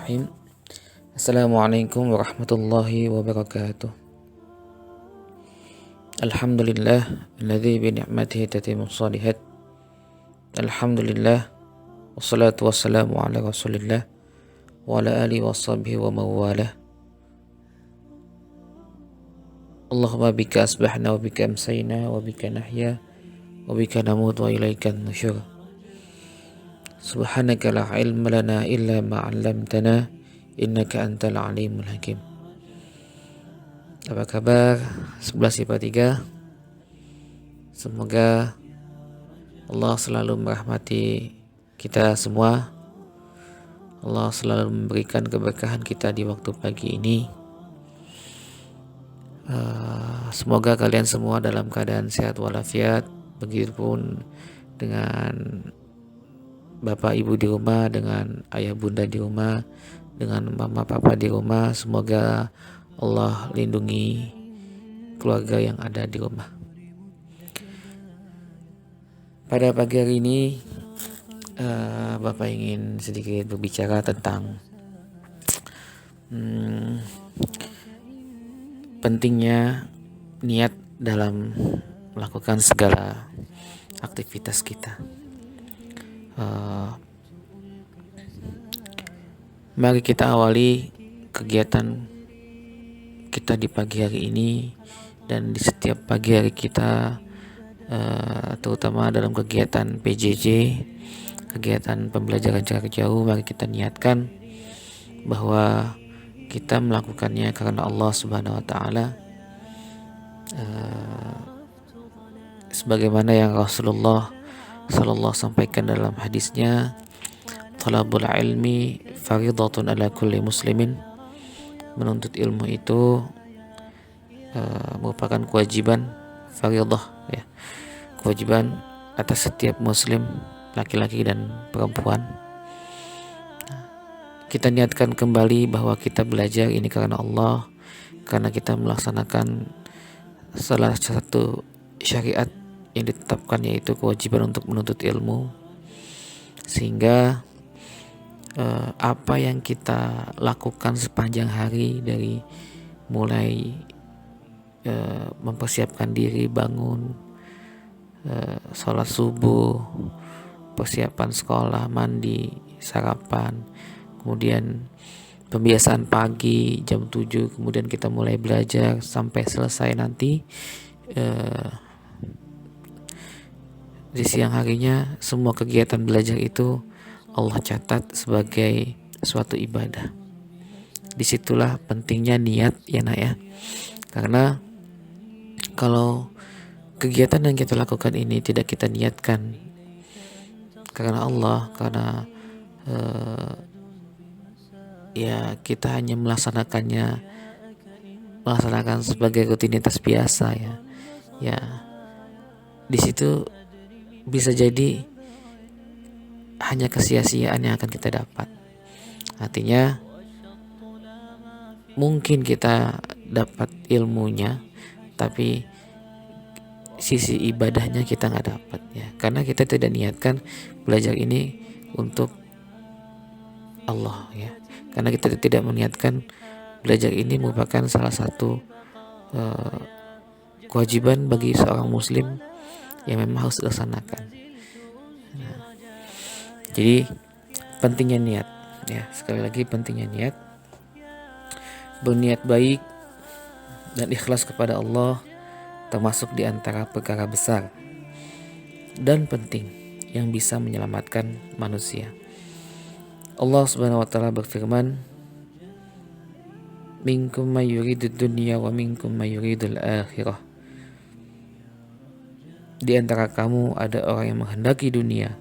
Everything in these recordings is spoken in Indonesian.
Bismillahirrahmanirrahim. Assalamualaikum warahmatullahi wabarakatuh. Alhamdulillah alladzi bi ni'matihi tatimmus shalihat. Alhamdulillah wassalatu wassalamu ala Rasulillah wa ala alihi washabihi wa mawalah. Allahumma bika asbahna wa bika amsayna wa bika nahya wa bika namut wa ilaikan nusyur. Subhanaka la ilma lana illa ma 'allamtana innaka antal alimul hakim. Apa kabar 11 IPA 3? Semoga Allah selalu merahmati kita semua. Allah selalu memberikan keberkahan kita di waktu pagi ini. Semoga kalian semua dalam keadaan sehat walafiat. Begitupun dengan bapak ibu di rumah, dengan ayah bunda di rumah, dengan mama papa di rumah. Semoga Allah lindungi keluarga yang ada di rumah. Pada pagi hari ini Bapak ingin sedikit berbicara tentang pentingnya niat dalam melakukan segala aktivitas kita. Mari kita awali kegiatan kita di pagi hari ini dan di setiap pagi hari kita, terutama dalam kegiatan PJJ, kegiatan pembelajaran jarak jauh. Mari kita niatkan bahwa kita melakukannya karena Allah Subhanahu wa Ta'ala, sebagaimana yang Rasulullah Sallallahu sampaikan dalam hadisnya, talabul ilmi faridatun ala kulli muslimin. Menuntut ilmu itu merupakan kewajiban faridah, ya, kewajiban atas setiap muslim, laki-laki dan perempuan. Kita niatkan kembali bahwa kita belajar ini karena Allah, karena kita melaksanakan salah satu syariat yang ditetapkan, yaitu kewajiban untuk menuntut ilmu. Sehingga apa yang kita lakukan sepanjang hari, dari mulai mempersiapkan diri, bangun, sholat subuh, persiapan sekolah, mandi, sarapan, kemudian pembiasaan pagi jam 7, kemudian kita mulai belajar sampai selesai nanti di siang harinya, semua kegiatan belajar itu Allah catat sebagai suatu ibadah. Disitulah pentingnya niat, ya nak ya. Karena kalau kegiatan yang kita lakukan ini tidak kita niatkan karena Allah, karena ya kita hanya melaksanakan sebagai rutinitas biasa, ya di situ bisa jadi hanya kesia-siaan yang akan kita dapat. Artinya mungkin kita dapat ilmunya, tapi sisi ibadahnya kita nggak dapat, ya, karena kita tidak niatkan belajar ini untuk Allah, ya, karena kita tidak meniatkan belajar ini merupakan salah satu kewajiban bagi seorang muslim yang memang harus dilaksanakan. Jadi pentingnya niat, ya, sekali lagi pentingnya niat. Berniat baik dan ikhlas kepada Allah termasuk di antara perkara besar dan penting yang bisa menyelamatkan manusia. Allah Subhanahu wa Ta'ala berfirman, minkum may yuridud dunya wa minkum may yuridul akhirah. Di antara kamu ada orang yang menghendaki dunia,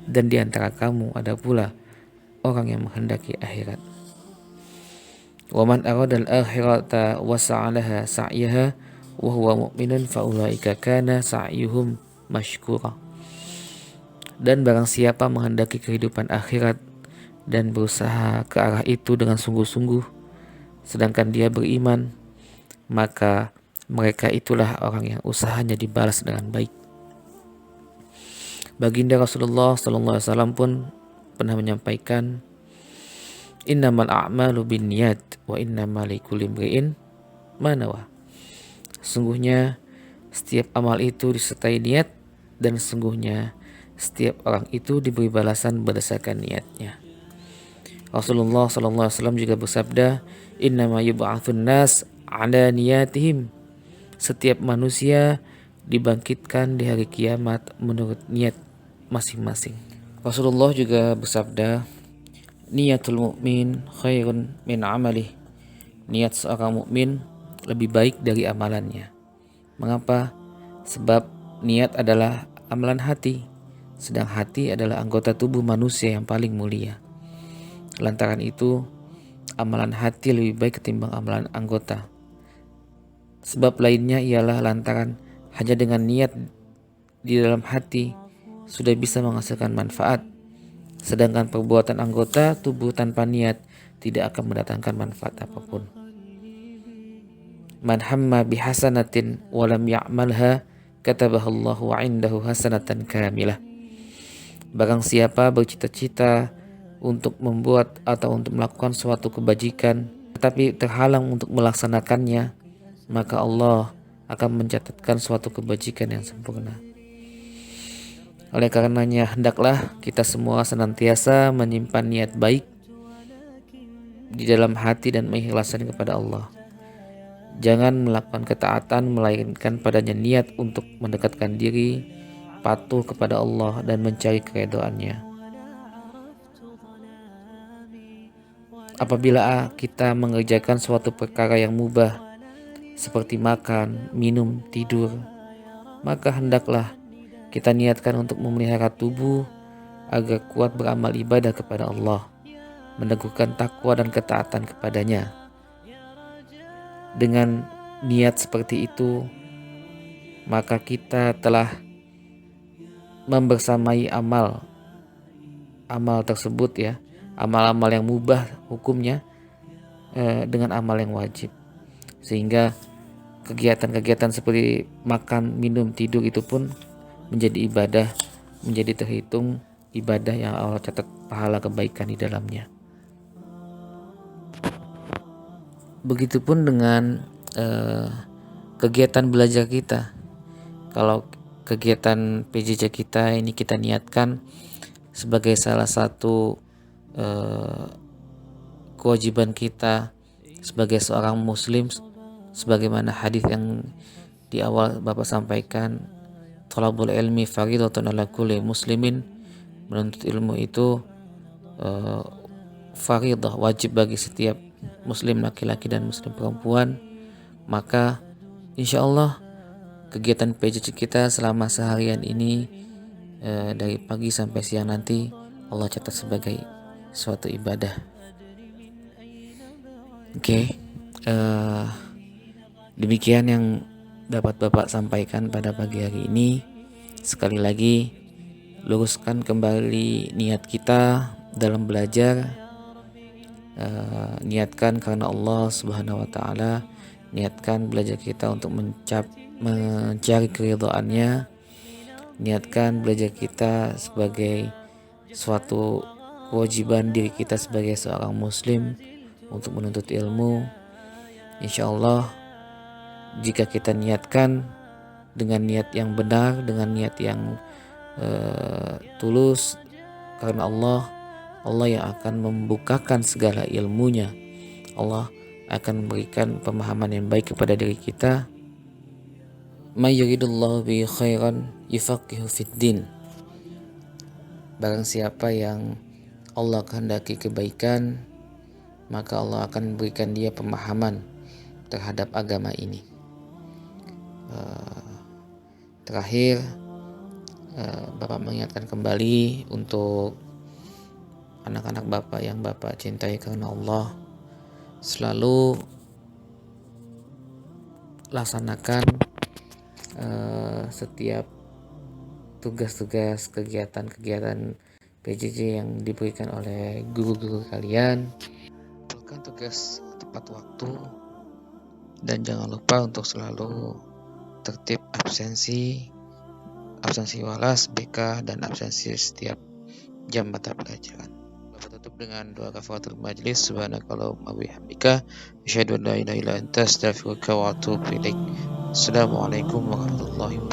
dan di antara kamu ada pula orang yang menghendaki akhirat. Wa man aradal akhirata wa sa'alaha sa'yaha wa huwa mu'minun fa ulaika kana sa'yuhum mashkura. Dan barang siapa menghendaki kehidupan akhirat dan berusaha ke arah itu dengan sungguh-sungguh, sedangkan dia beriman, maka mereka itulah orang yang usahanya dibalas dengan baik. Baginda Rasulullah SAW pun pernah menyampaikan, Innamal a'malu binniyat wa innamal likulli imri'in ma nawa. Sungguhnya setiap amal itu disertai niat, dan sungguhnya setiap orang itu diberi balasan berdasarkan niatnya. Rasulullah SAW juga bersabda, innama yub'atsun nas ala niyatihim. Setiap manusia dibangkitkan di hari kiamat menurut niat masing-masing. Rasulullah juga bersabda, niyatul mu'min khairun min amalih. Niat seorang mukmin lebih baik dari amalannya. Mengapa? Sebab niat adalah amalan hati, sedang hati adalah anggota tubuh manusia yang paling mulia. Lantaran itu, amalan hati lebih baik ketimbang amalan anggota. Sebab lainnya ialah lantaran hanya dengan niat di dalam hati sudah bisa menghasilkan manfaat. Sedangkan perbuatan anggota tubuh tanpa niat tidak akan mendatangkan manfaat apapun. Man hamma bihasanatin walam ya'malha katabahallahu 'indahu hasanatan kamilah. Barang siapa bercita-cita untuk membuat atau untuk melakukan suatu kebajikan tetapi terhalang untuk melaksanakannya, maka Allah akan mencatatkan suatu kebajikan yang sempurna. Oleh karenanya, hendaklah kita semua senantiasa menyimpan niat baik di dalam hati dan mengikhlaskan kepada Allah. Jangan melakukan ketaatan melainkan padanya niat untuk mendekatkan diri, patuh kepada Allah dan mencari keridhaannya. Apabila kita mengerjakan suatu perkara yang mubah seperti makan, minum, tidur, maka hendaklah kita niatkan untuk memelihara tubuh agar kuat beramal ibadah kepada Allah, meneguhkan takwa dan ketaatan kepadanya. Dengan niat seperti itu, maka kita telah membersamai amal tersebut ya, amal-amal yang mubah hukumnya dengan amal yang wajib. Sehingga kegiatan-kegiatan seperti makan, minum, tidur itu pun menjadi ibadah, menjadi terhitung ibadah yang Allah catat pahala kebaikan di dalamnya. Begitupun dengan kegiatan belajar kita. Kalau kegiatan PJJ kita ini kita niatkan sebagai salah satu kewajiban kita sebagai seorang muslim, sebagaimana hadis yang di awal Bapak sampaikan, thalabul ilmi fardhatun ala kulli muslimin. Menuntut ilmu itu fardhah, wajib bagi setiap muslim laki-laki dan muslim perempuan. Maka insya Allah kegiatan PJJ kita selama seharian ini dari pagi sampai siang nanti Allah catat sebagai suatu ibadah. Oke, demikian yang dapat Bapak sampaikan pada pagi hari ini. Sekali lagi, luruskan kembali niat kita dalam belajar. Niatkan karena Allah Subhanahu wa Ta'ala. Niatkan belajar kita untuk mencari keridhaannya. Niatkan belajar kita sebagai suatu kewajiban diri kita sebagai seorang muslim untuk menuntut ilmu. Insya Allah, jika kita niatkan dengan niat yang benar, dengan niat yang tulus karena Allah yang akan membukakan segala ilmunya. Allah akan memberikan pemahaman yang baik kepada diri kita. May yuridullahu bi khairan yufaqihu fid din. Barang siapa yang Allah kehendaki kebaikan, maka Allah akan memberikan dia pemahaman terhadap agama ini. Terakhir, Bapak mengingatkan kembali untuk anak-anak Bapak yang Bapak cintai karena Allah, selalu laksanakan setiap tugas-tugas, kegiatan-kegiatan PJJ yang diberikan oleh guru-guru kalian. Lakukan tugas tepat waktu dan jangan lupa untuk selalu tertib absensi walas, BK, dan absensi setiap jam mata pelajaran. Kita tutup dengan doa kafaratul majlis. Subhanakallahumma wa bihamdika asyhadu an la ilaha illa anta astaghfiruka wa atubu ilaik. Assalamualaikum warahmatullahi wabarakatuh.